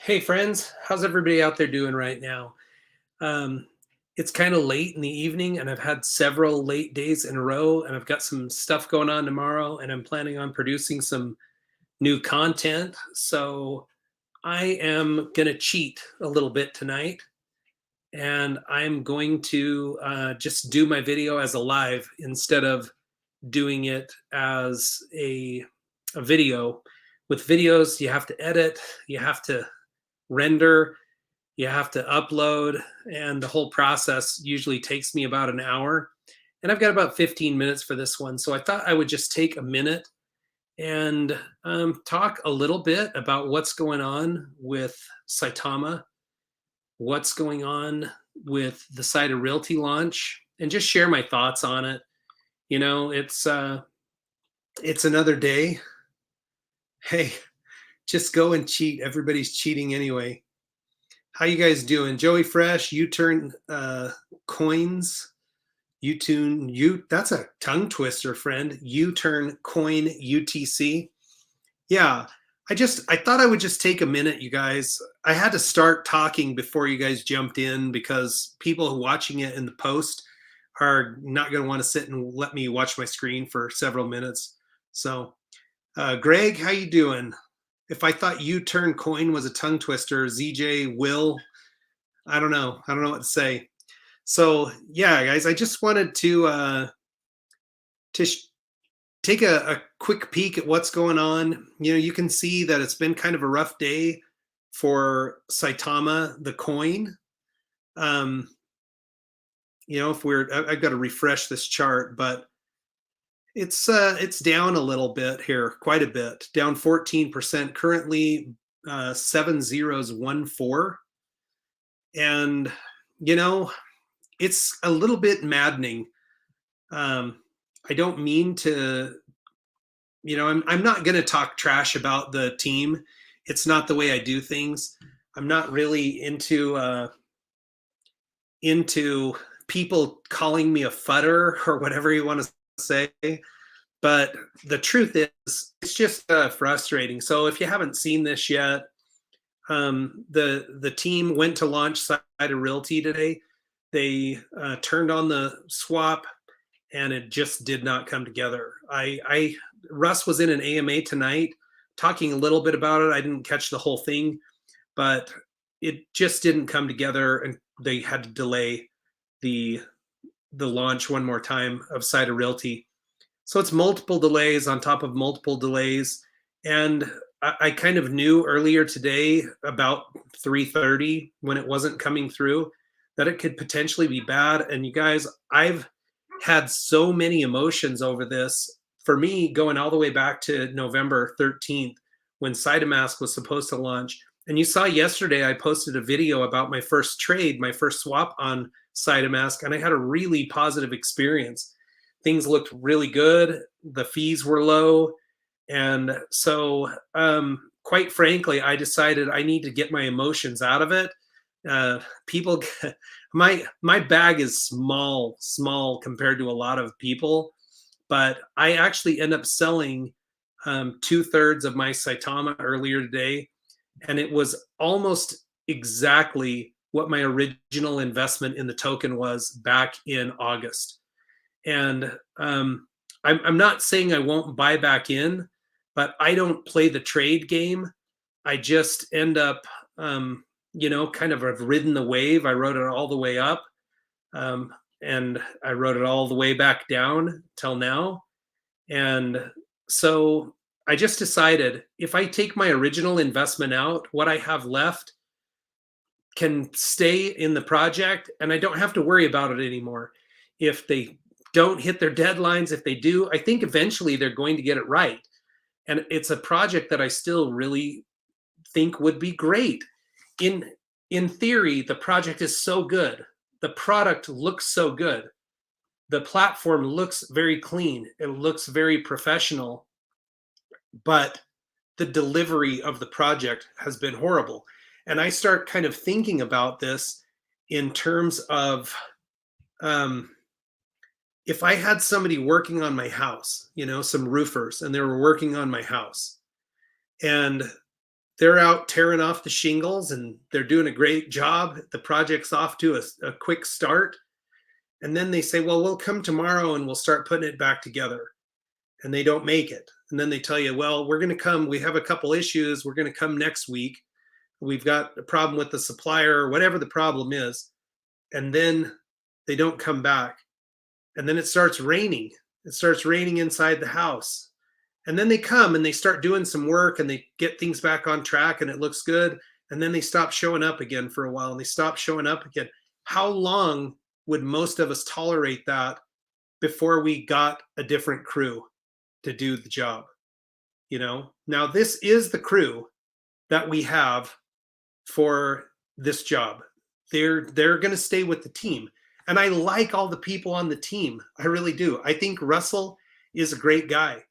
Hey friends, how's everybody out there doing right now? Um, it's kind of late in the evening, and I've had several late days in a row, and I've got some stuff going on tomorrow, and I'm planning on producing some new content. So I am going to cheat a little bit tonight, and I'm going to just do my video as a live instead of doing it as a video. With videos, you have to edit, you have to render, you have to upload, and the whole process usually takes me about an hour. And I've got about 15 minutes for this one. So I thought I would just take a minute and talk a little bit about what's going on with Saitama, what's going on with the Cider Realty launch, and just share my thoughts on it. You know, it's another day. Hey, just go and cheat. Everybody's cheating anyway. How you guys doing? Joey Fresh, U-turn coins, that's a tongue twister, friend. U-turn coin UTC. Yeah, I thought I would just take a minute, you guys. I had to start talking before you guys jumped in because people who watching it in the post are not going to want to sit and let me watch my screen for several minutes. So, Greg, how you doing? If I thought U-turn coin was a tongue twister, ZJ, Will, I don't know. I don't know what to say. So yeah, guys, I just wanted to take a quick peek at what's going on. You know, you can see that it's been kind of a rough day for Saitama, the coin. Um, you know, if I've got to refresh this chart, but it's down a little bit here, quite a bit, down 14% currently, 7014. And you know, it's a little bit maddening. I don't mean to, I'm not going to talk trash about the team. It's not the way I do things. I'm not really into people calling me a futter or whatever you want to say. But the truth is, it's just frustrating. So if you haven't seen this yet, the team went to launch Cider Realty today. They turned on the swap, and it just did not come together. Russ was in an AMA tonight talking a little bit about it. I didn't catch the whole thing, but it just didn't come together, and they had to delay the launch one more time of Cider Realty. So it's multiple delays on top of multiple delays, and I kind of knew earlier today about 3:30 when it wasn't coming through that it could potentially be bad. And you guys, I've had so many emotions over this. For me, going all the way back to November 13th when Saitama was supposed to launch. And you saw yesterday I posted a video about my first trade, my first swap on Saitama, and I had a really positive experience. Things looked really good. The fees were low. And so, quite frankly, I decided I need to get my emotions out of it. People, my bag is small compared to a lot of people, but I actually end up selling 2/3 of my Saitama earlier today, and it was almost exactly what my original investment in the token was back in August. And I'm not saying I won't buy back in, but I don't play the trade game. I just end up, kind of have ridden the wave. I rode it all the way up, and I rode it all the way back down till now. And so I just decided if I take my original investment out, what I have left can stay in the project, and I don't have to worry about it anymore. If they don't hit their deadlines, if they do, I think eventually they're going to get it right. And it's a project that I still really think would be great. In theory, the project is so good. The product looks so good. The platform looks very clean. It looks very professional. But the delivery of the project has been horrible. And I start kind of thinking about this in terms of if I had somebody working on my house, some roofers, and they were working on my house, and they're out tearing off the shingles and they're doing a great job. The project's off to a quick start. And then they say, well, we'll come tomorrow and we'll start putting it back together. And they don't make it. And then they tell you, well, we're going to come. We have a couple issues. We're going to come next week. We've got a problem with the supplier or whatever the problem is. And then they don't come back. And then it starts raining. It starts raining inside the house. And then they come and they start doing some work and they get things back on track and it looks good. And then they stop showing up again for a while and they stop showing up again. How long would most of us tolerate that before we got a different crew to do the job? You know, now this is the crew that we have for this job. They're going to stay with the team. And I like all the people on the team. I really do. I think Russell is a great guy.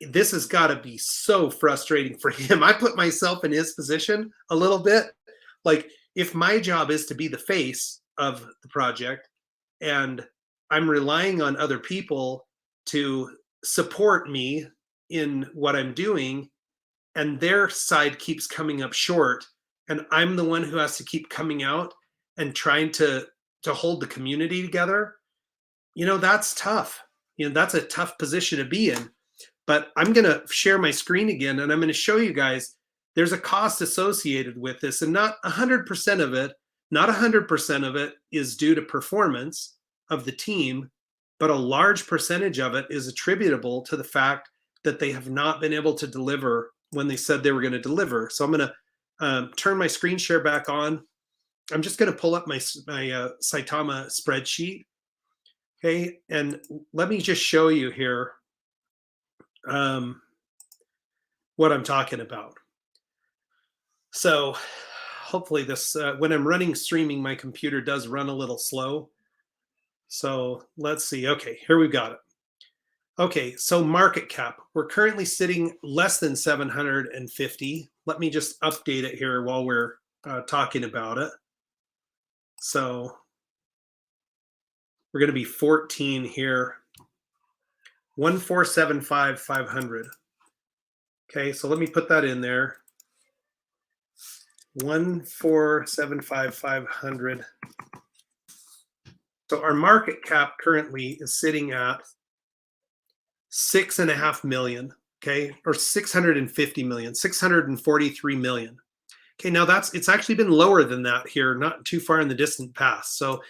This has got to be so frustrating for him. I put myself in his position a little bit. Like, if my job is to be the face of the project and I'm relying on other people to support me in what I'm doing, and their side keeps coming up short, and I'm the one who has to keep coming out and trying to hold the community together, you know, that's tough. You know, that's a tough position to be in. But I'm going to share my screen again, and I'm going to show you guys there's a cost associated with this, and not 100% of it, not 100% of it is due to performance of the team, but a large percentage of it is attributable to the fact that they have not been able to deliver when they said they were going to deliver. So I'm going to turn my screen share back on. I'm just going to pull up my Saitama spreadsheet. Okay, and let me just show you here what I'm talking about. So hopefully this, when I'm running streaming, my computer does run a little slow. So let's see. Okay, here we've got it. Okay, so market cap. We're currently sitting less than 750. Let me just update it here while we're talking about it. So we're going to be 14 here. 1,475,500. Okay, so let me put that in there. 1,475,500. So our market cap currently is sitting at 6.5 million, okay, or 650 million, 643 million. Okay, now it's actually been lower than that here, not too far in the distant past. So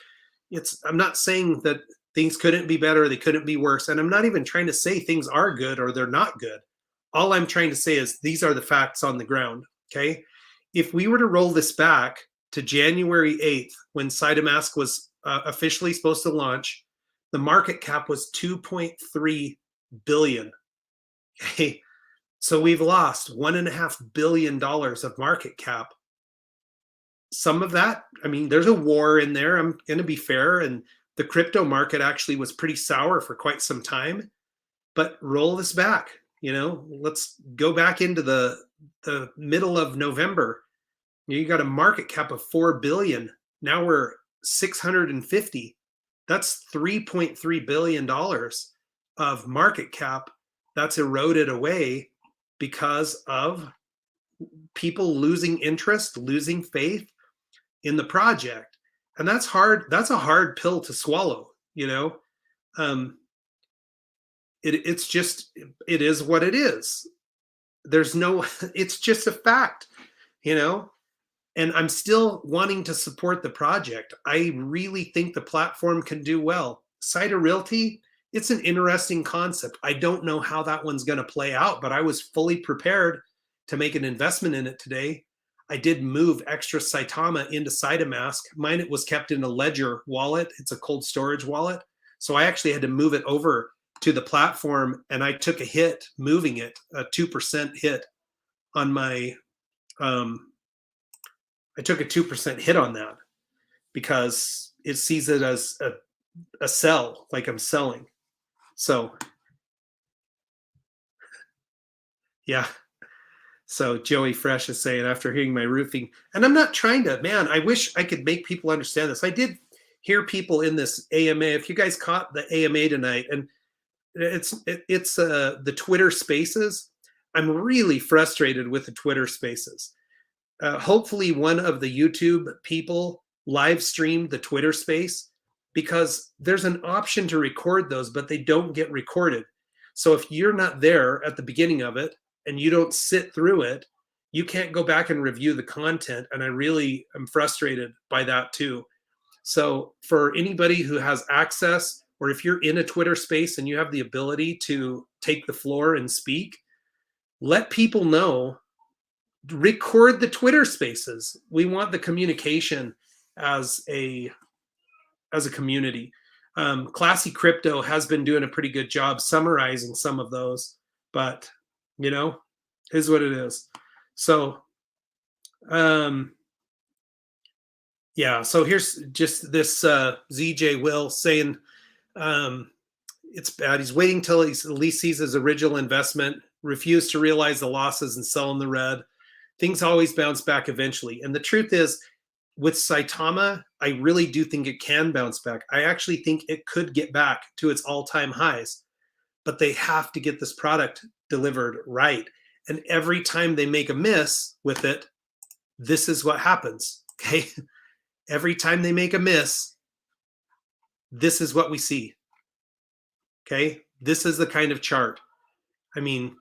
I'm not saying that things couldn't be better, they couldn't be worse, and I'm not even trying to say things are good or they're not good. All I'm trying to say is these are the facts on the ground, okay? If we were to roll this back to January 8th, when Saitama was officially supposed to launch, the market cap was 2.3 billion. Okay, so we've lost $1.5 billion of market cap. Some of that, I mean, there's a war in there. I'm going to be fair, and the crypto market actually was pretty sour for quite some time. But roll this back, you know, let's go back into the middle of November. You got a market cap of 4 billion. Now we're 650. That's $3.3 billion of market cap that's eroded away because of people losing interest, losing faith in the project. And that's hard. That's a hard pill to swallow, you know. It's just, it is what it is. There's no, it's just a fact, you know. And I'm still wanting to support the project. I really think the platform can do well. Cider Realty, it's an interesting concept. I don't know how that one's going to play out, but I was fully prepared to make an investment in it today. I did move extra Saitama into Saitama. Mine, it was kept in a Ledger wallet. It's a cold storage wallet. So I actually had to move it over to the platform, and I took a hit moving it, a 2% hit on my, I took a 2% hit on that because it sees it as a sell, like I'm selling. So, yeah. So Joey Fresh is saying, after hearing my roofing, and I'm not trying to, man, I wish I could make people understand this. I did hear people in this AMA. If you guys caught the AMA tonight, and it's the Twitter Spaces, I'm really frustrated with the Twitter Spaces. Hopefully, one of the YouTube people live streamed the Twitter Space, because there's an option to record those, but they don't get recorded. So if you're not there at the beginning of it and you don't sit through it, you can't go back and review the content. And I really am frustrated by that too. So for anybody who has access, or if you're in a Twitter Space and you have the ability to take the floor and speak, let people know. Record the Twitter Spaces. We want the communication as a community. Classy Crypto has been doing a pretty good job summarizing some of those, but is what it is. So yeah, so here's just this ZJ Will saying it's bad. He's waiting till he at least sees his original investment, refused to realize the losses and sell in the red. Things always bounce back eventually. And the truth is, with Saitama, I really do think it can bounce back. I actually think it could get back to its all-time highs, but they have to get this product delivered right. And every time they make a miss with it, this is what happens, okay? Every time they make a miss, this is what we see, okay? This is the kind of chart. I mean,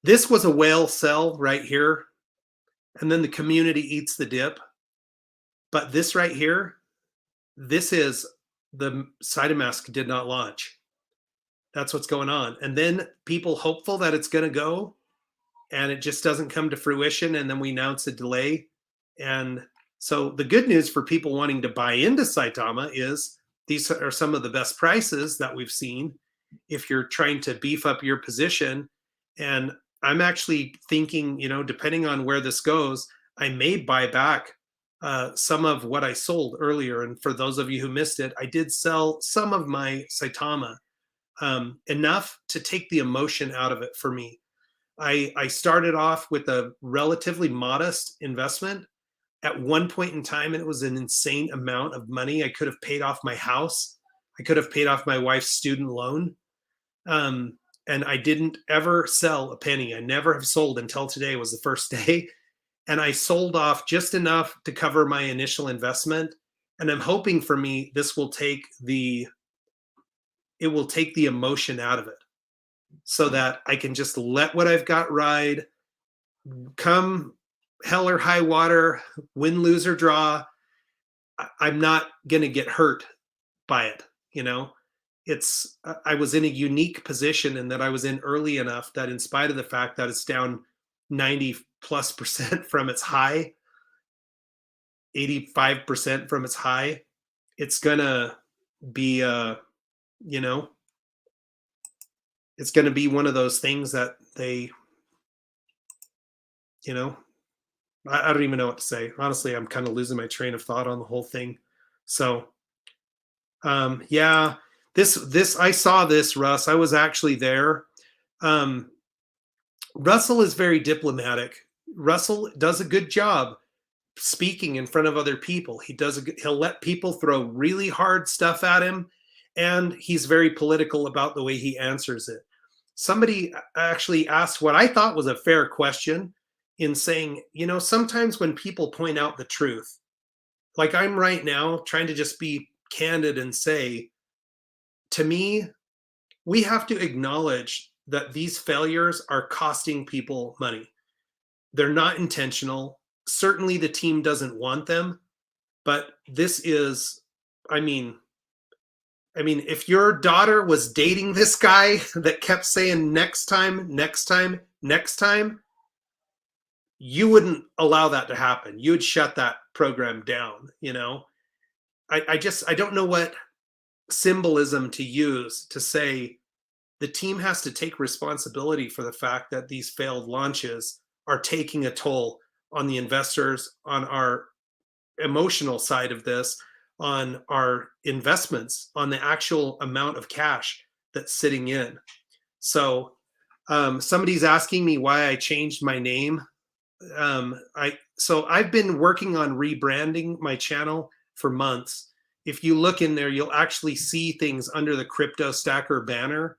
this was a whale sell right here, and then the community eats the dip. But this right here, this is the Saitama did not launch. That's what's going on. And then people hopeful that it's going to go, and it just doesn't come to fruition, and then we announce a delay. And so the good news for people wanting to buy into Saitama is these are some of the best prices that we've seen if you're trying to beef up your position. And I'm actually thinking, depending on where this goes, I may buy back some of what I sold earlier. And for those of you who missed it, I did sell some of my Saitama, enough to take the emotion out of it for me. I started off with a relatively modest investment. At one point in time, and it was an insane amount of money. I could have paid off my house. I could have paid off my wife's student loan. And I didn't ever sell a penny. I never have sold until today was the first day. And I sold off just enough to cover my initial investment. And I'm hoping for me, this will take the emotion out of it, so that I can just let what I've got ride, come hell or high water, win, lose, or draw. I'm not going to get hurt by it. I was in a unique position in that I was in early enough that, in spite of the fact that it's down 90+% from its high, 85% from its high, it's gonna be it's gonna be one of those things that they, I don't even know what to say. Honestly, I'm kind of losing my train of thought on the whole thing. So yeah, this I saw this, Russ. I was actually there. Russell is very diplomatic. Russell does a good job speaking in front of other people. He'll let people throw really hard stuff at him, and he's very political about the way he answers it. Somebody actually asked what I thought was a fair question, in saying, sometimes when people point out the truth, like I'm right now trying to just be candid and say, to me, we have to acknowledge that these failures are costing people money. They're not intentional. Certainly the team doesn't want them, but this is, I mean, if your daughter was dating this guy that kept saying next time, next time, next time, you wouldn't allow that to happen. You would shut that program down. I don't know what symbolism to use to say the team has to take responsibility for the fact that these failed launches are taking a toll on the investors, on our emotional side of this, on our investments, on the actual amount of cash that's sitting in. So somebody's asking me why I changed my name. So I've been working on rebranding my channel for months. If you look in there, you'll actually see things under the Crypto Stacker banner.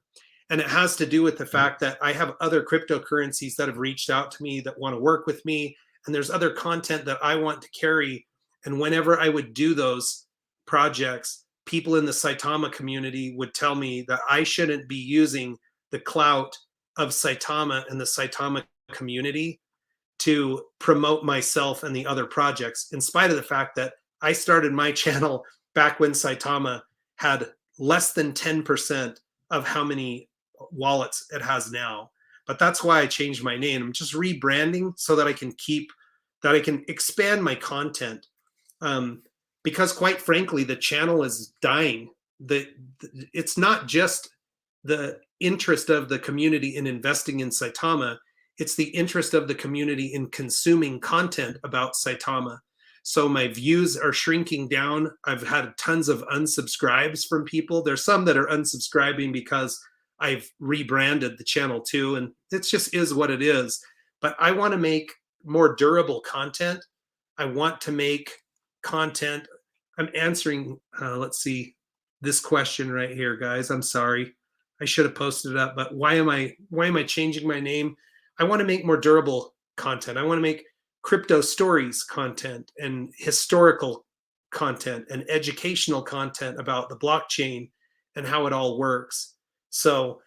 And it has to do with the fact that I have other cryptocurrencies that have reached out to me that want to work with me. And there's other content that I want to carry. And whenever I would do those projects, people in the Saitama community would tell me that I shouldn't be using the clout of Saitama and the Saitama community to promote myself and the other projects, in spite of the fact that I started my channel back when Saitama had less than 10% of how many wallets it has now. But that's why I changed my name. I'm just rebranding so that I can expand my content. Because quite frankly, the channel is dying. It's not just the interest of the community in investing in Saitama, it's the interest of the community in consuming content about Saitama. So my views are shrinking down. I've had tons of unsubscribes from people. There's some that are unsubscribing because I've rebranded the channel too, and it just is what it is. But I want to make more durable content. I want to make content. I'm answering, let's see, this question right here, guys. I'm sorry. I should have posted it up, but why am I changing my name? I want to make more durable content. I want to make crypto stories content and historical content and educational content about the blockchain and how it all works. So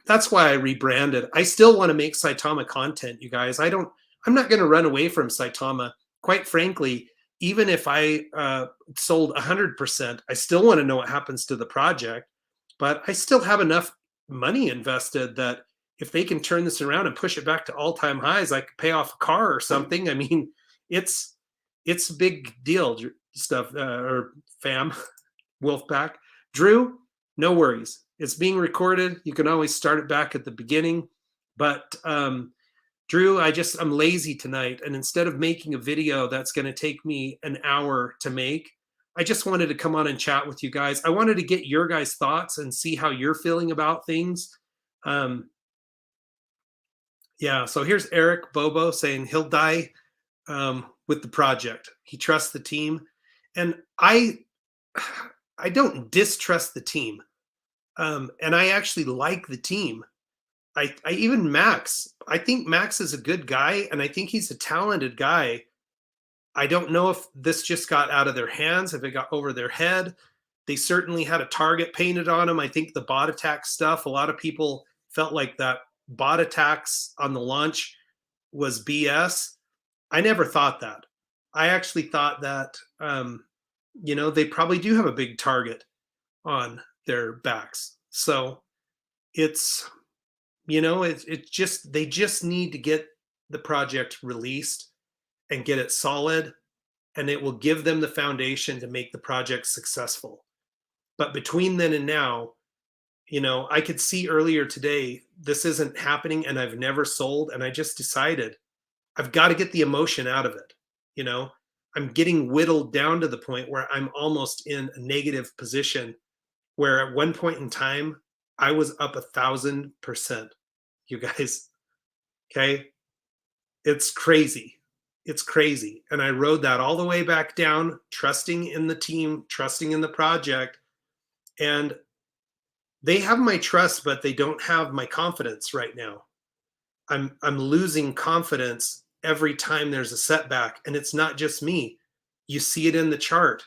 that's why I rebranded. I still want to make Saitama content, you guys. I'm not going to run away from Saitama. Quite frankly, even if I sold 100%, I still want to know what happens to the project. But I still have enough money invested that if they can turn this around and push it back to all-time highs, I could pay off a car or something. I mean, it's a big deal stuff, or fam, Wolfpack. Drew, no worries. It's being recorded. You can always start it back at the beginning. But Drew, I'm lazy tonight. And instead of making a video that's going to take me an hour to make, I just wanted to come on and chat with you guys. I wanted to get your guys' thoughts and see how you're feeling about things. Yeah, so here's Eric Bobo saying he'll die with the project. He trusts the team. And I don't distrust the team. And I actually like the team. I even Max, I think Max is a good guy, and I think he's a talented guy. I don't know if this just got out of their hands, if it got over their head. They certainly had a target painted on them. I think the bot attack stuff, a lot of people felt like that bot attacks on the launch was BS. I never thought that. I actually thought that, they probably do have a big target on their backs. So it's, they just need to get the project released and get it solid, and it will give them the foundation to make the project successful. But between then and now, I could see earlier today, this isn't happening and I've never sold. And I just decided I've got to get the emotion out of it. I'm getting whittled down to the point where I'm almost in a negative position, where at one point in time, I was up 1,000%, you guys. Okay. It's crazy. It's crazy. And I rode that all the way back down, trusting in the team, trusting in the project. And they have my trust, but they don't have my confidence right now. I'm losing confidence every time there's a setback. And it's not just me. You see it in the chart.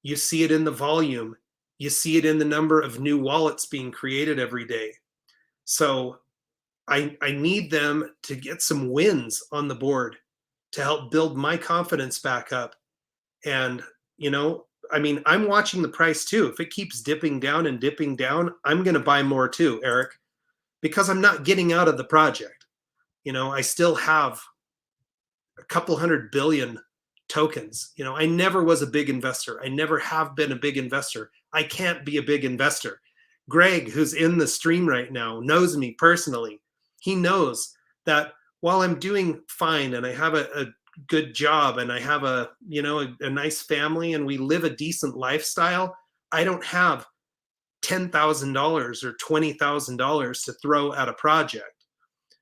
You see it in the volume. You see it in the number of new wallets being created every day. So I need them to get some wins on the board to help build my confidence back up. And, I'm watching the price too. If it keeps dipping down and dipping down, I'm going to buy more too, Eric, because I'm not getting out of the project. I still have a couple 100 billion tokens. I never was a big investor. I never have been a big investor. I can't be a big investor. Greg, who's in the stream right now, knows me personally. He knows that while I'm doing fine and I have a good job and I have a nice family and we live a decent lifestyle, I don't have $10,000 or $20,000 to throw at a project.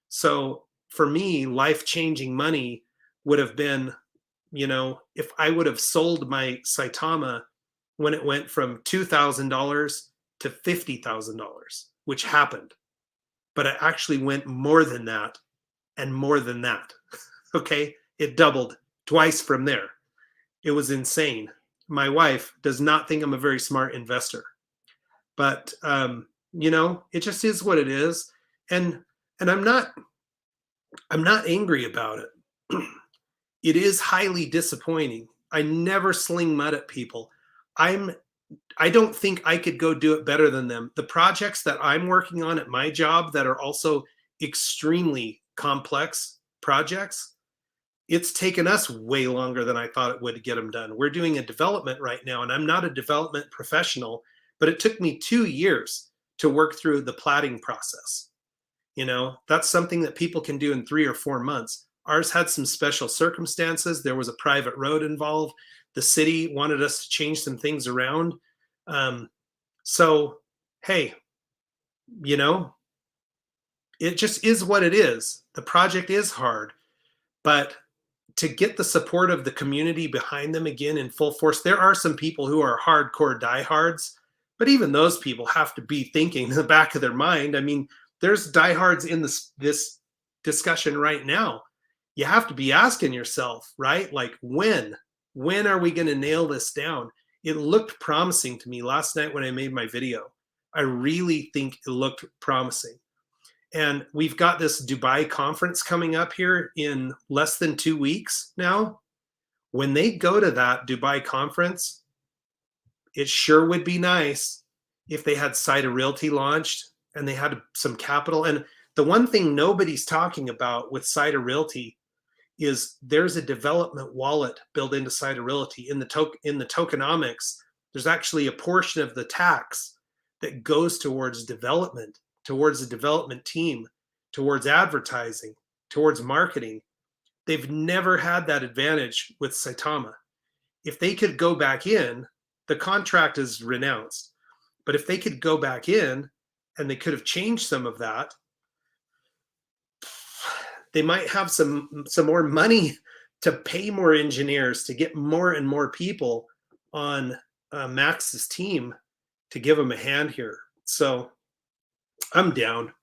So for me, life-changing money would have been, if I would have sold my Saitama when it went from $2,000 to $50,000. which happened, but it actually went more than that and more than that. Okay, it doubled twice from there. It was insane. My wife does not think I'm a very smart investor, but it just is what it is, and I'm not angry about it. It is highly disappointing. I never sling mud at people. I don't think I could go do it better than them. The projects that I'm working on at my job that are also extremely complex projects, it's taken us way longer than I thought it would to get them done. We're doing a development right now, and I'm not a development professional, but it took me 2 years to work through the platting process. That's something that people can do in 3 or 4 months. Ours had some special circumstances. There was a private road involved. The city wanted us to change some things around. So, hey, it just is what it is. The project is hard, but to get the support of the community behind them again in full force, there are some people who are hardcore diehards, but even those people have to be thinking in the back of their mind. I mean, there's diehards in this discussion right now. You have to be asking yourself, right? Like, when are we going to nail this down? It looked promising to me last night when I made my video. I really think it looked promising. And we've got this Dubai conference coming up here in less than 2 weeks now. When they go to that Dubai conference, it sure would be nice if they had Cider Realty launched and they had some capital. And the one thing nobody's talking about with Cider Realty is there's a development wallet built into Cider Realty. In the tokenomics, there's actually a portion of the tax that goes towards development, towards the development team, towards advertising, towards marketing. They've never had that advantage with Saitama. If they could go back in, the contract is renounced. But if they could go back in and they could have changed some of that, they might have some more money to pay more engineers, to get more and more people on Max's team to give him a hand here. So I'm down.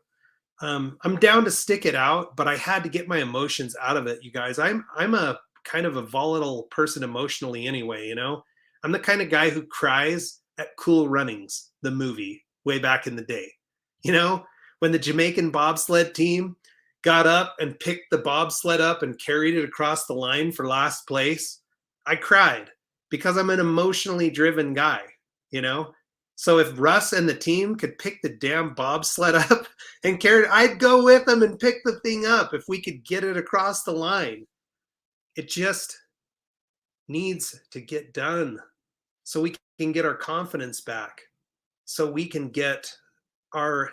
I'm down to stick it out, but I had to get my emotions out of it, you guys. I'm a kind of a volatile person emotionally anyway, I'm the kind of guy who cries at Cool Runnings, the movie, way back in the day. When the Jamaican bobsled team got up and picked the bobsled up and carried it across the line for last place, I cried because I'm an emotionally driven guy, So if Russ and the team could pick the damn bobsled up and carry it, I'd go with them and pick the thing up if we could get it across the line. It just needs to get done so we can get our confidence back, so we can get our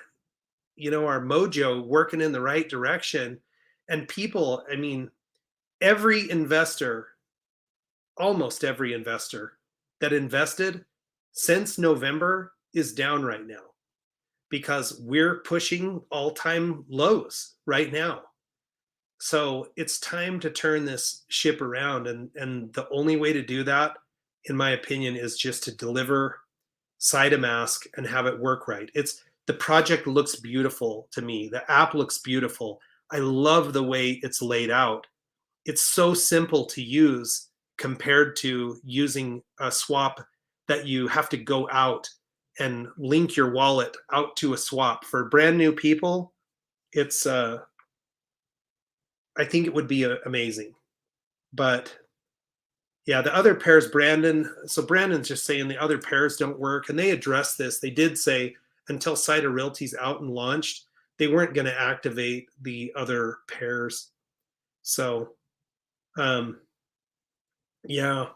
mojo working in the right direction. And people, I mean, almost every investor that invested since November is down right now because we're pushing all-time lows right now. So it's time to turn this ship around. And the only way to do that, in my opinion, is just to deliver Saitamask and have it work right. The project looks beautiful to me. The app looks beautiful. I love the way it's laid out. It's so simple to use compared to using a swap that you have to go out and link your wallet out to a swap. For brand new people, it's I think it would be amazing. But yeah, the other pairs, Brandon's just saying the other pairs don't work, and they addressed this. They did say until Cider Realty's out and launched, they weren't going to activate the other pairs. So yeah.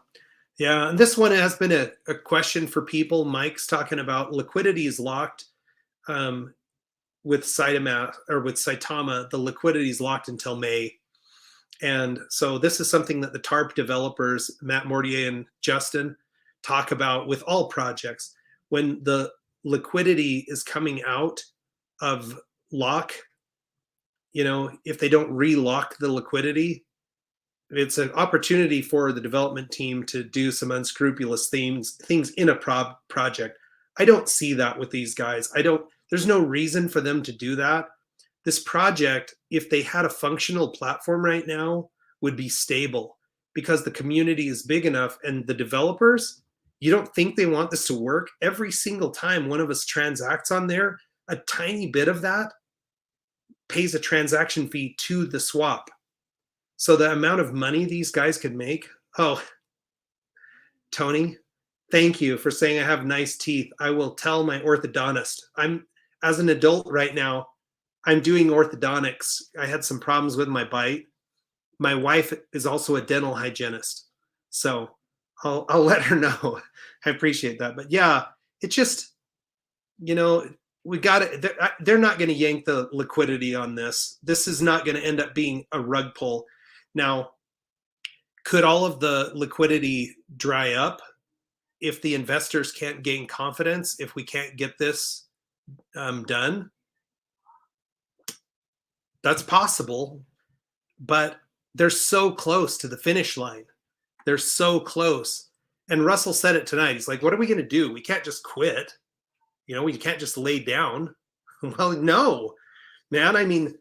And this one has been a question for people. Mike's talking about liquidity is locked with Saitama. The liquidity is locked until May. And so this is something that the TARP developers, Matt Mortier and Justin, talk about with all projects. When the liquidity is coming out of lock, if they don't relock the liquidity, it's an opportunity for the development team to do some unscrupulous things in a project. I don't see that with these guys. There's no reason for them to do that. This project, if they had a functional platform right now, would be stable because the community is big enough and the developers, you don't think they want this to work? Every single time one of us transacts on there, a tiny bit of that pays a transaction fee to the swap. So the amount of money these guys could make, oh, Tony, thank you for saying I have nice teeth. I will tell my orthodontist. As an adult right now, I'm doing orthodontics. I had some problems with my bite. My wife is also a dental hygienist. So I'll let her know. I appreciate that. But yeah, it just, we got it. They're not going to yank the liquidity on this. This is not going to end up being a rug pull. Now, could all of the liquidity dry up if the investors can't gain confidence, if we can't get this done? That's possible, but they're so close to the finish line. They're so close. And Russell said it tonight. He's like, what are we going to do? We can't just quit. We can't just lay down. Well, no, man. I mean,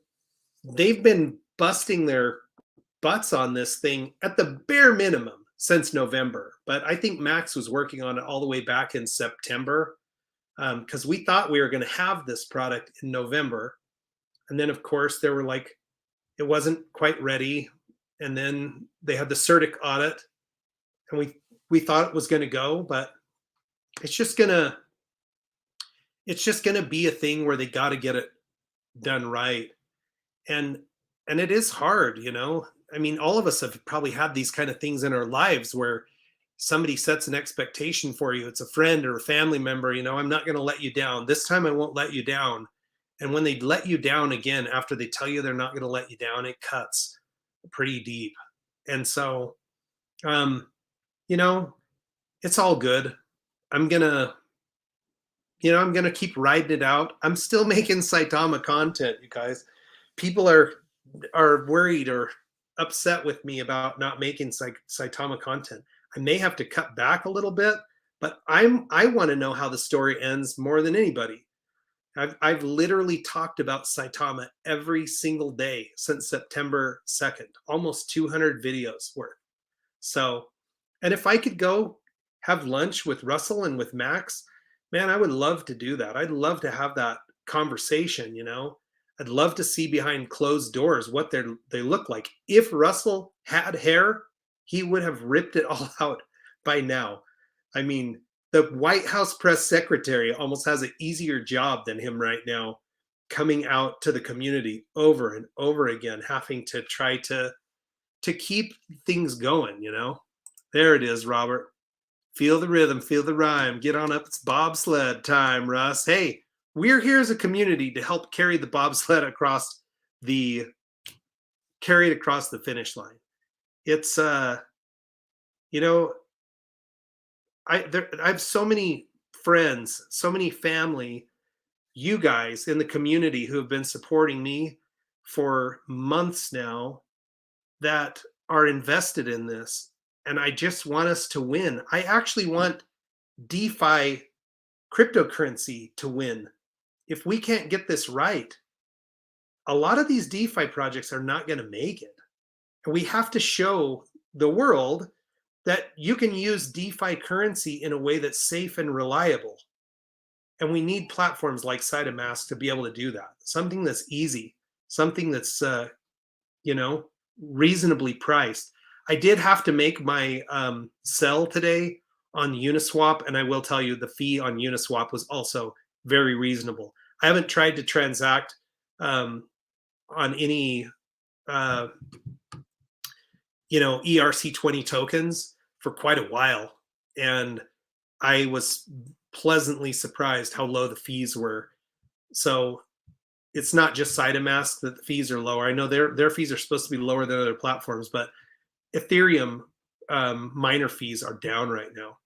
they've been busting their butts on this thing at the bare minimum since November. But I think Max was working on it all the way back in September because we thought we were going to have this product in November. And then, of course, they were like, it wasn't quite ready. And then they had the CERTIC audit, and we thought it was going to go, but it's just gonna be a thing where they got to get it done right. And it is hard, I mean, all of us have probably had these kind of things in our lives where somebody sets an expectation for you. It's a friend or a family member, I'm not going to let you down. This time I won't let you down. And when they let you down again, after they tell you they're not going to let you down, it cuts pretty deep. And so, it's all good. I'm going to keep riding it out. I'm still making Saitama content, you guys. People are worried or upset with me about not making Saitama content. I may have to cut back a little bit, but I want to know how the story ends more than anybody. I've literally talked about Saitama every single day since September 2nd, almost 200 videos worth. So, and if I could go have lunch with Russell and with Max, man, I would love to do that. I'd love to have that conversation, I'd love to see behind closed doors what they look like. If Russell had hair, he would have ripped it all out by now. I mean, the White House press secretary almost has an easier job than him right now, coming out to the community over and over again, having to try to keep things going, There it is, Robert. Feel the rhythm, feel the rhyme. Get on up. It's bobsled time, Russ. Hey, we're here as a community to help carry the bobsled across the finish line. It's I have so many friends, so many family, you guys in the community who have been supporting me for months now that are invested in this. And I just want us to win. I actually want DeFi cryptocurrency to win. If we can't get this right, a lot of these DeFi projects are not going to make it. And we have to show the world that you can use DeFi currency in a way that's safe and reliable. And we need platforms like Saitama to be able to do that. Something that's easy, something that's, reasonably priced. I did have to make my sell today on Uniswap, and I will tell you the fee on Uniswap was also very reasonable. I haven't tried to transact on any, ERC20 tokens for quite a while, and I was pleasantly surprised how low the fees were. So it's not just Saitama that the fees are lower. I know their fees are supposed to be lower than other platforms, but Ethereum miner fees are down right now.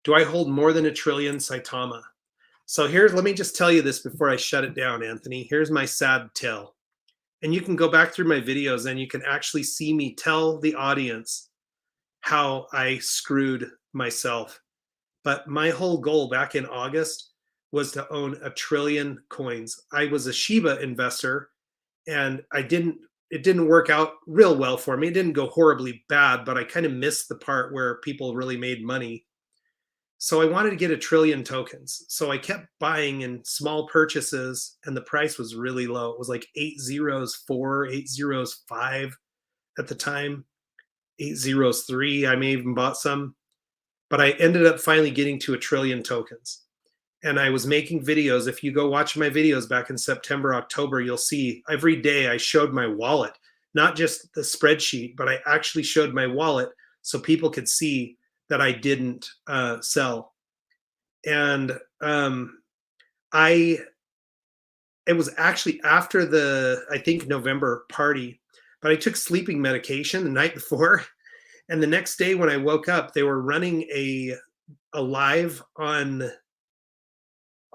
Do I hold more than $1 trillion Saitama? So let me just tell you this before I shut it down, Anthony. Here's my sad tale. And you can go back through my videos and you can actually see me tell the audience how I screwed myself. But my whole goal back in August was to own 1 trillion coins. I was a Shiba investor, and it didn't work out real well for me. It didn't go horribly bad, but I kind of missed the part where people really made money. So I wanted to get 1 trillion tokens. So I kept buying in small purchases, and the price was really low. It was like 804, 805 at the time, 803. I may even bought some, but I ended up finally getting to 1 trillion tokens. And I was making videos. If you go watch my videos back in September, October, you'll see every day I showed my wallet, not just the spreadsheet, but I actually showed my wallet so people could see that I didn't sell. And I it was actually after the, I think, November party, but I took sleeping medication the night before, and the next day when I woke up, they were running a live on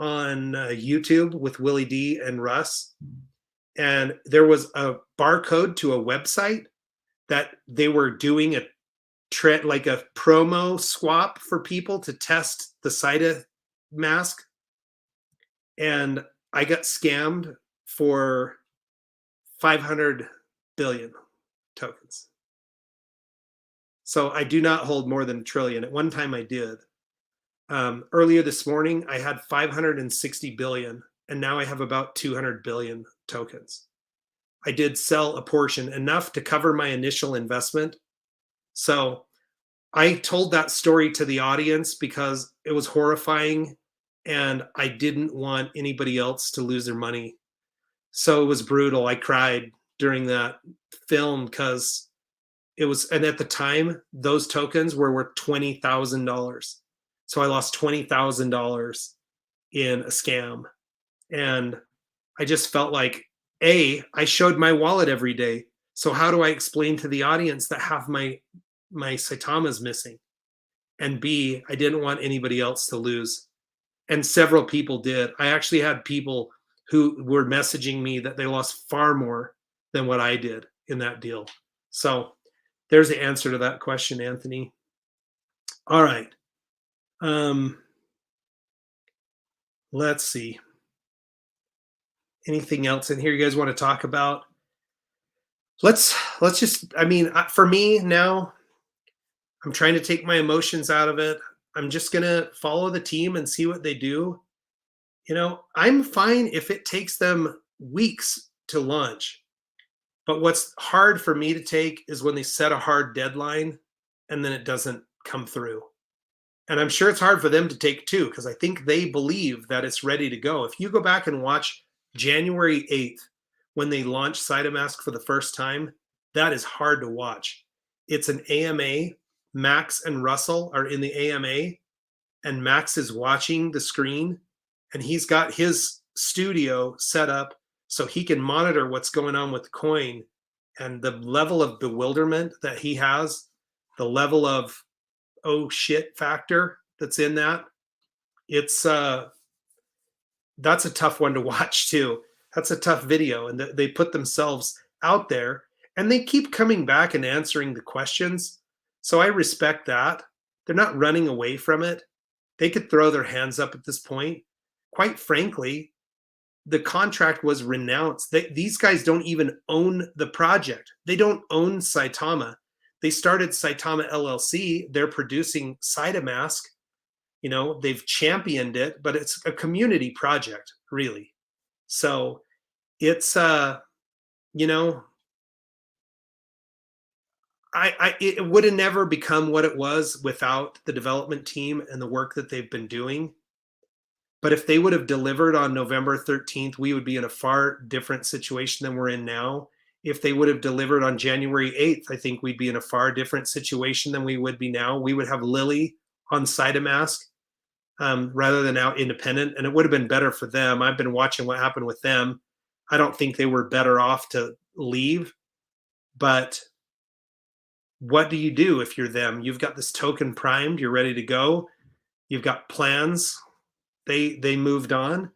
YouTube with Willie D and Russ, and there was a barcode to a website that they were doing a like a promo swap for people to test the Saita mask, and I got scammed for 500 billion tokens. So I do not hold more than 1 trillion. At one time I did. Earlier this morning, I had 560 billion, and now I have about 200 billion tokens. I did sell a portion, enough to cover my initial investment. So I told that story to the audience because it was horrifying, and I didn't want anybody else to lose their money. So it was brutal. I cried during that film because it was, and at the time, those tokens were worth $20,000. So I lost $20,000 in a scam. And I just felt like, A, I showed my wallet every day. So how do I explain to the audience that half my Saitama is missing? And B, I didn't want anybody else to lose. And several people did. I actually had people who were messaging me that they lost far more than what I did in that deal. So there's the answer to that question, Anthony. All right. Let's see. Anything else in here you guys want to talk about? Let's just, I mean, for me now, I'm trying to take my emotions out of it. I'm just going to follow the team and see what they do. You know, I'm fine if it takes them weeks to launch. But what's hard for me to take is when they set a hard deadline and then it doesn't come through. And I'm sure it's hard for them to take too, because I think they believe that it's ready to go. If you go back and watch January 8th, when they launched Saitama for the first time, that is hard to watch. It's an AMA. Max and Russell are in the AMA, and Max is watching the screen, and he's got his studio set up so he can monitor what's going on with the coin. And the level of bewilderment that he has, the level of oh shit factor that's in that, it's that's a tough one to watch too. That's a tough video, and they put themselves out there, and they keep coming back and answering the questions. So I respect that. They're not running away from it. They could throw their hands up at this point. Quite frankly, the contract was renounced. These guys don't even own the project. They don't own Saitama. They started Saitama LLC. They're producing Saitama. You know, they've championed it, but it's a community project, really. So it's, you know, it would have never become what it was without the development team and the work that they've been doing. But if they would have delivered on November 13th, we would be in a far different situation than we're in now. If they would have delivered on January 8th, I think we'd be in a far different situation than we would be now. We would have Lily on Saitama rather than out independent, and it would have been better for them. I've been watching what happened with them. I don't think they were better off to leave, but what do you do if you're them? You've got this token primed, you're ready to go. You've got plans. They moved on.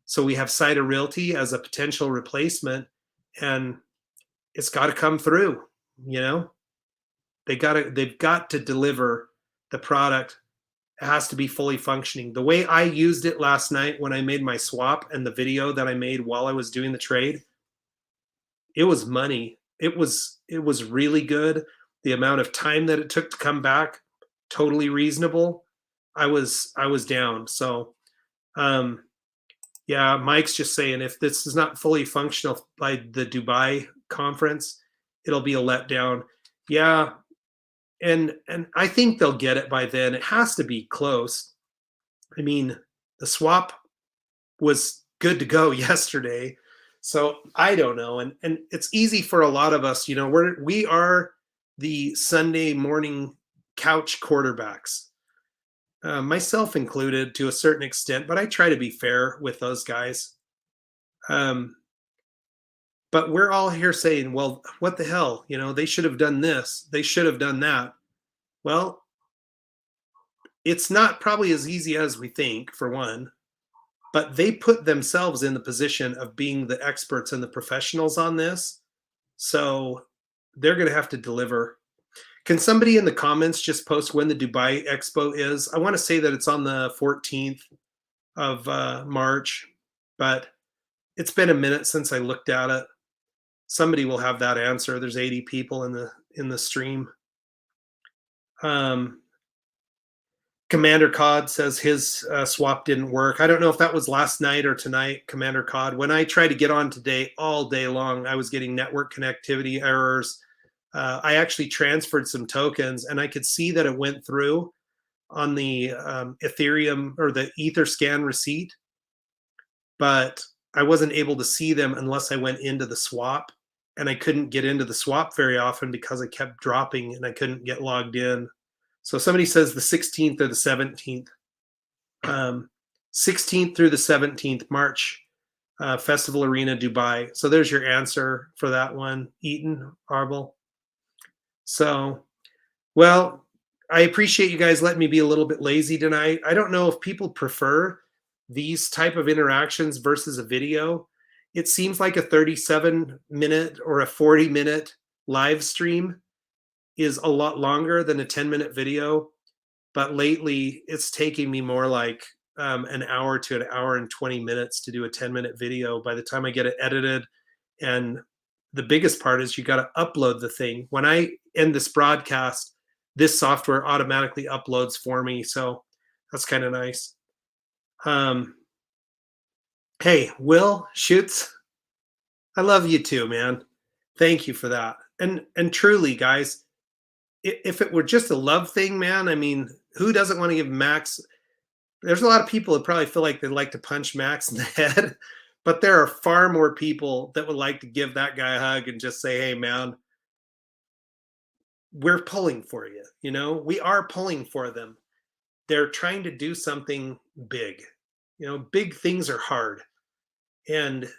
So we have Cider Realty as a potential replacement, and it's got to come through, you know? They've got to deliver the product It has to be fully functioning. The way I used it last night when I made my swap and the video that I made while I was doing the trade, it was money. It was really good. The amount of time that it took to come back, totally reasonable. I was down. So um yeah, Mike's just saying if this is not fully functional by the Dubai conference, it'll be a letdown. Yeah, and I think they'll get it by then. It has to be close. I mean, the swap was good to go yesterday. So I don't know. And it's easy for a lot of us, we are the Sunday morning couch quarterbacks. Myself included to a certain extent, but I try to be fair with those guys. Um, but we're all here saying, well, what the hell? They should have done this, they should have done that. Well, it's not probably as easy as we think, for one, but they put themselves in the position of being the experts and the professionals on this. So they're going to have to deliver. Can somebody in the comments just post when the Dubai Expo is? I want to say that it's on the 14th of March, but it's been a minute since I looked at it. Somebody will have that answer. There's 80 people in the stream. Commander Cod says his swap didn't work. I don't know if that was last night or tonight, Commander Cod. When I tried to get on today all day long, I was getting network connectivity errors. I actually transferred some tokens, and I could see that it went through on the Ethereum or the Etherscan receipt, but I wasn't able to see them unless I went into the swap, and I couldn't get into the swap very often because I kept dropping and I couldn't get logged in. So somebody says the 16th or the 17th. 16th through the 17th, March, Festival Arena, Dubai. So there's your answer for that one, Eaton Arbel. So, well, I appreciate you guys letting me be a little bit lazy tonight. I don't know if people prefer these type of interactions versus a video. It seems like a 37-minute or a 40-minute live stream is a lot longer than a 10-minute video, but lately it's taking me more like an hour to an hour and 20 minutes to do a 10-minute video by the time I get it edited. And the biggest part is you got to upload the thing. When I end this broadcast, this software automatically uploads for me, so that's kind of nice. Hey, Will Schutz, I love you too, man. Thank you for that. And truly, guys, if it were just a love thing, man, I mean, who doesn't want to give Max? There's a lot of people that probably feel like they'd like to punch Max in the head, but there are far more people that would like to give that guy a hug and just say, hey, man, we're pulling for you. We are pulling for them. They're trying to do something big. Big things are hard. And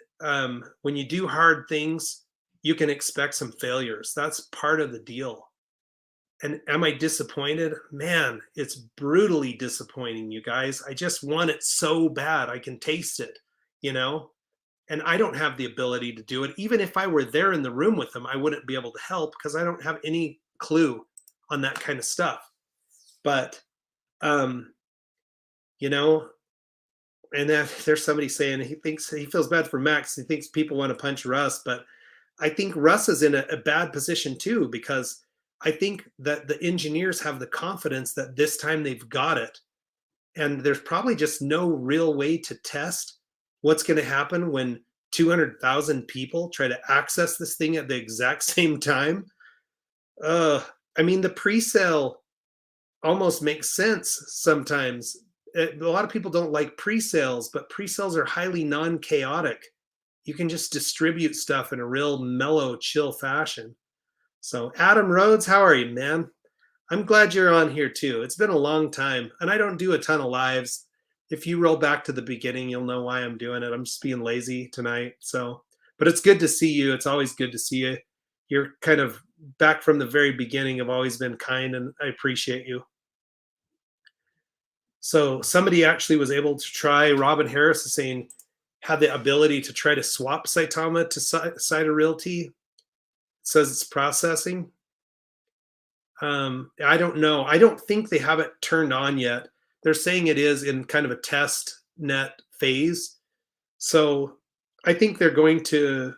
when you do hard things, you can expect some failures. That's part of the deal. And am I disappointed? Man, it's brutally disappointing, you guys. I just want it so bad. I can taste it, and I don't have the ability to do it. Even if I were there in the room with them, I wouldn't be able to help because I don't have any clue on that kind of stuff. But, and then there's somebody saying he feels bad for Max. He thinks people want to punch Russ, but I think Russ is in a bad position too, because I think that the engineers have the confidence that this time they've got it. And there's probably just no real way to test what's going to happen when 200,000 people try to access this thing at the exact same time. I mean, the pre-sale almost makes sense sometimes. A lot of people don't like pre-sales, but pre-sales are highly non-chaotic. You can just distribute stuff in a real mellow, chill fashion. So Adam Rhodes, how are you, man? I'm glad you're on here too. It's been a long time, and I don't do a ton of lives. If you roll back to the beginning, you'll know why I'm doing it. I'm just being lazy tonight. So, but it's good to see you. It's always good to see you. You're kind of back from the very beginning, have always been kind, and I appreciate you. So somebody actually was able to try, Robin Harris is saying, had the ability to try to swap Saitama to Cider Realty. It says it's processing. I don't know. I don't think they have it turned on yet, they're saying it is in kind of a test net phase. So I think they're going to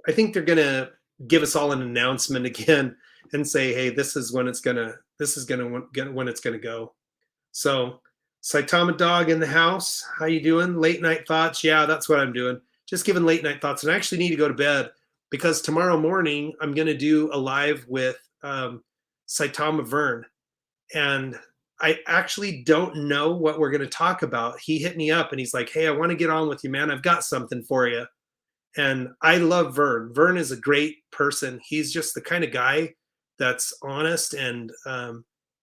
I think they're going to give us all an announcement again and say, hey, this is when it's gonna go. So Saitama dog in the house. How you doing? Late night thoughts? Yeah, that's what I'm doing. Just giving late night thoughts, and I actually need to go to bed because tomorrow morning I'm going to do a live with Saitama Vern, and I actually don't know what we're going to talk about. He hit me up and he's like, "Hey, I want to get on with you, man. I've got something for you." And I love Vern. Vern is a great person. He's just the kind of guy that's honest and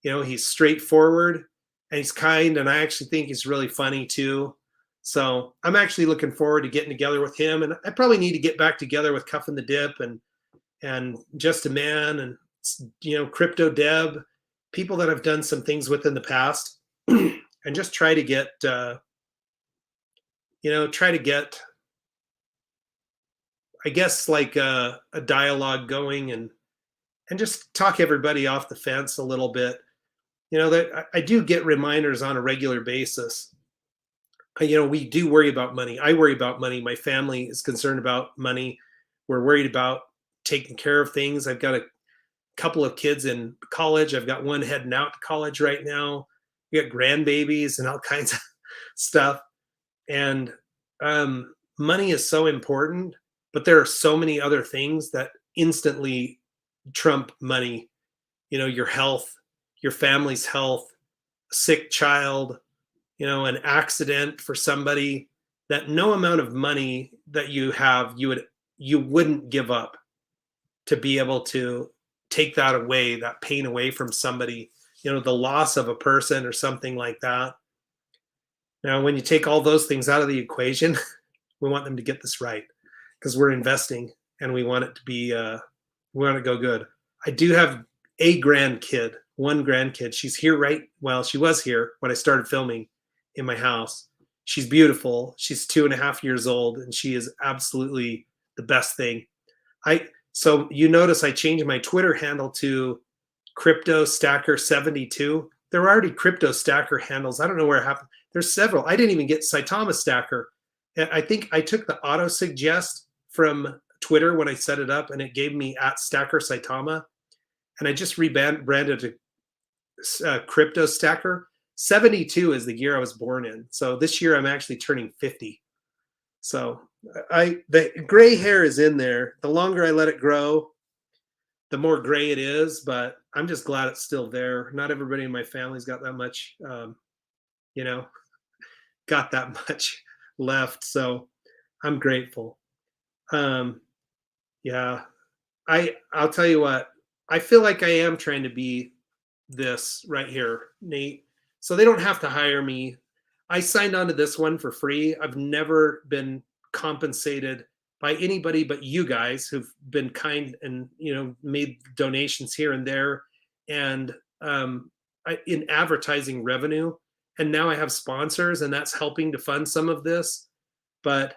he's straightforward and he's kind. And I actually think he's really funny too. So I'm actually looking forward to getting together with him. And I probably need to get back together with Cuff and the Dip and Just a Man and Crypto Deb, people that I've done some things with in the past, and just try to get I guess like a dialogue going and just talk everybody off the fence a little bit. That I do get reminders on a regular basis. We do worry about money. I worry about money. My family is concerned about money. We're worried about taking care of things. I've got a couple of kids in college. I've got one heading out to college right now. We got grandbabies and all kinds of stuff. And money is so important, but there are so many other things that instantly trump money. Your health, your family's health, a sick child, an accident for somebody, that no amount of money that you have, you wouldn't give up to be able to take that away, that pain away from somebody, the loss of a person or something like that. Now, when you take all those things out of the equation, we want them to get this right because we're investing and we want it to be, we want to go good. I do have one grandkid. She's here she was here when I started filming in my house. She's beautiful. She's 2.5 years old and she is absolutely the best thing. So you notice I changed my Twitter handle to Crypto Stacker 72. There were already Crypto Stacker handles. I don't know where it happened. There's several. I didn't even get Saitama Stacker. I think I took the auto suggest from Twitter when I set it up and it gave me @Stacker Saitama. And I just rebranded to Crypto Stacker. 72 is the year I was born in. So this year I'm actually turning 50. So the gray hair is in there. The longer I let it grow, the more gray it is, but I'm just glad it's still there. Not everybody in my family's got that much, got that much left. So I'm grateful. Yeah, I'll tell you what, I feel like I am trying to be this right here, Nate. So they don't have to hire me. I signed on to this one for free. I've never been compensated by anybody but you guys who've been kind and made donations here and there, and in advertising revenue. And now I have sponsors, and that's helping to fund some of this. But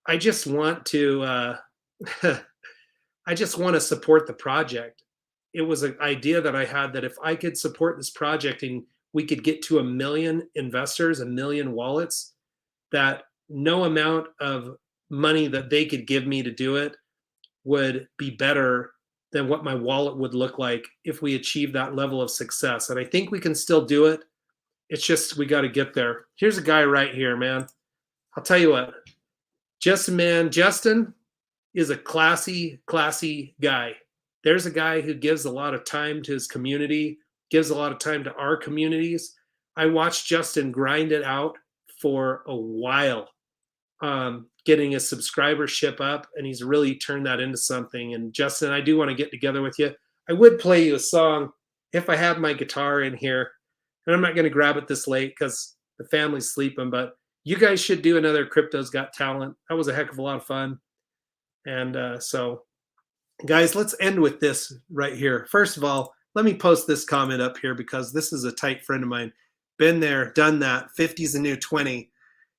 I just want to I just want to support the project. It was an idea that I had that if I could support this project and we could get to 1 million investors, 1 million wallets, that no amount of money that they could give me to do it would be better than what my wallet would look like if we achieve that level of success. And I think we can still do it. It's just, we got to get there. Here's a guy right here, man. I'll tell you what, Justin is a classy guy. There's a guy who gives a lot of time to his community, gives a lot of time to our communities. I watched Justin grind it out for a while, getting his subscribership up, and he's really turned that into something. And Justin, I do want to get together with you. I would play you a song if I had my guitar in here, and I'm not going to grab it this late because the family's sleeping, but you guys should do another Crypto's Got Talent. That was a heck of a lot of fun. And so guys, let's end with this right here. First of all, let me post this comment up here because this is a tight friend of mine. Been there, done that. 50's a new 20.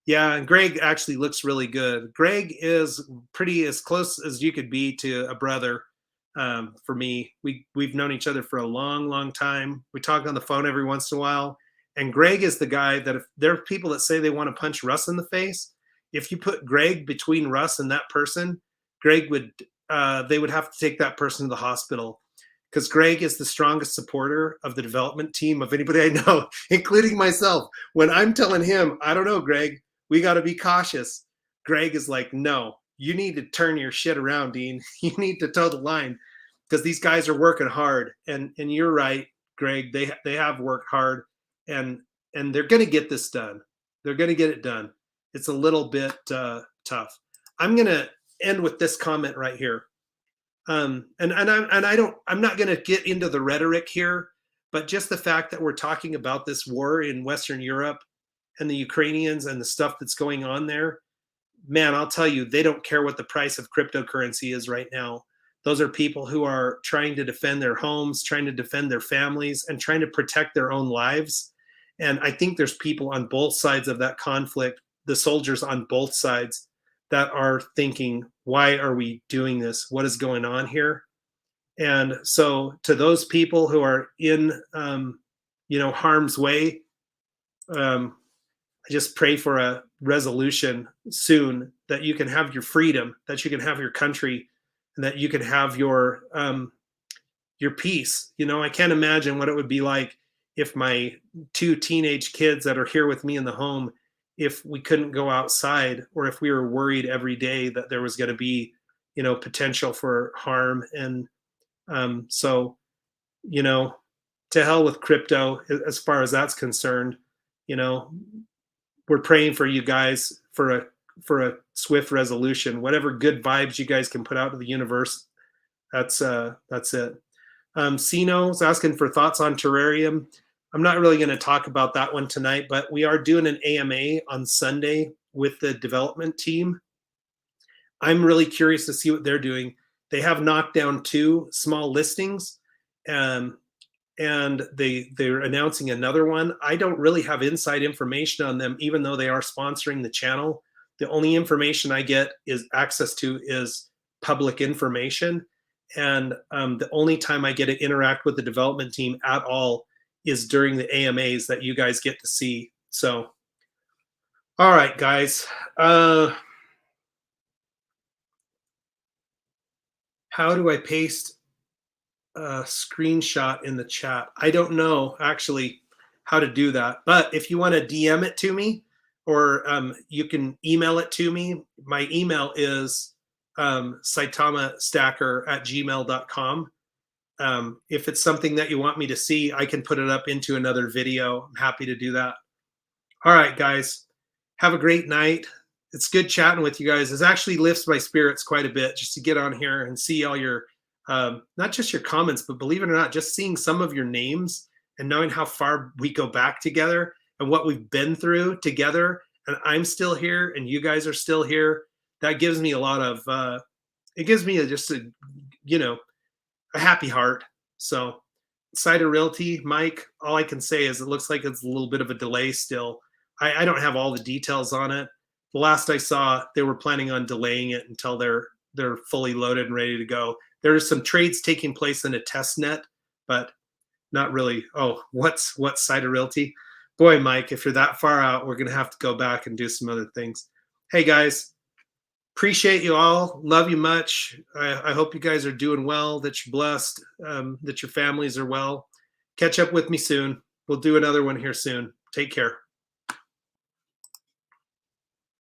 Yeah, and Greg actually looks really good. Greg is pretty as close as you could be to a brother for me. We've known each other for a long time. We talk on the phone every once in a while. And Greg is the guy that if there are people that say they want to punch Russ in the face, if you put Greg between Russ and that person, Greg would they would have to take that person to the hospital, because Greg is the strongest supporter of the development team of anybody I know, including myself. When I'm telling him, I don't know, Greg, we got to be cautious, Greg is like, no, you need to turn your shit around, Dean. You need to toe the line, because these guys are working hard. And you're right, Greg, they have worked hard, and they're going to get this done. They're going to get it done. It's a little bit tough. I'm going to end with this comment right here. I'm not going to get into the rhetoric here, but just the fact that we're talking about this war in Western Europe and the Ukrainians and the stuff that's going on there, man, I'll tell you, they don't care what the price of cryptocurrency is right now. Those are people who are trying to defend their homes, trying to defend their families, and trying to protect their own lives. And I think there's people on both sides of that conflict, the soldiers on both sides, that are thinking, why are we doing this? What is going on here? And so to those people who are in, harm's way, I just pray for a resolution soon, that you can have your freedom, that you can have your country, and that you can have your peace. I can't imagine what it would be like if my 2 teenage kids that are here with me in the home, if we couldn't go outside, or if we were worried every day that there was going to be, potential for harm. And so, to hell with crypto as far as that's concerned. We're praying for you guys for a swift resolution. Whatever good vibes you guys can put out to the universe, that's it. Sino's asking for thoughts on terrarium. I'm not really going to talk about that one tonight, but we are doing an AMA on Sunday with the development team. I'm really curious to see what they're doing. They have knocked down 2 small listings, and they're announcing another one. I don't really have inside information on them, even though they are sponsoring the channel. The only information I get is access to is public information. And the only time I get to interact with the development team at all is during the AMAs that you guys get to see. So, all right, guys. How do I paste a screenshot in the chat? I don't know actually how to do that, but if you want to DM it to me, or you can email it to me. My email is saitamastacker@gmail.com. If it's something that you want me to see, I can put it up into another video. I'm happy to do that. All right, guys, have a great night. It's good chatting with you guys. It actually lifts my spirits quite a bit just to get on here and see all your, not just your comments, but believe it or not, just seeing some of your names and knowing how far we go back together and what we've been through together. And I'm still here and you guys are still here. That gives me a lot of, it gives me just a happy heart. So Cider Realty, Mike, all I can say is it looks like it's a little bit of a delay still. I don't have all the details on it. The last I saw, they were planning on delaying it until they're fully loaded and ready to go. There are some trades taking place in a test net, but not really. Oh, what's Cider Realty? Boy, Mike, if you're that far out, we're going to have to go back and do some other things. Hey, guys, appreciate you all. Love you much. I hope you guys are doing well, that you're blessed, that your families are well. Catch up with me soon. We'll do another one here soon. Take care.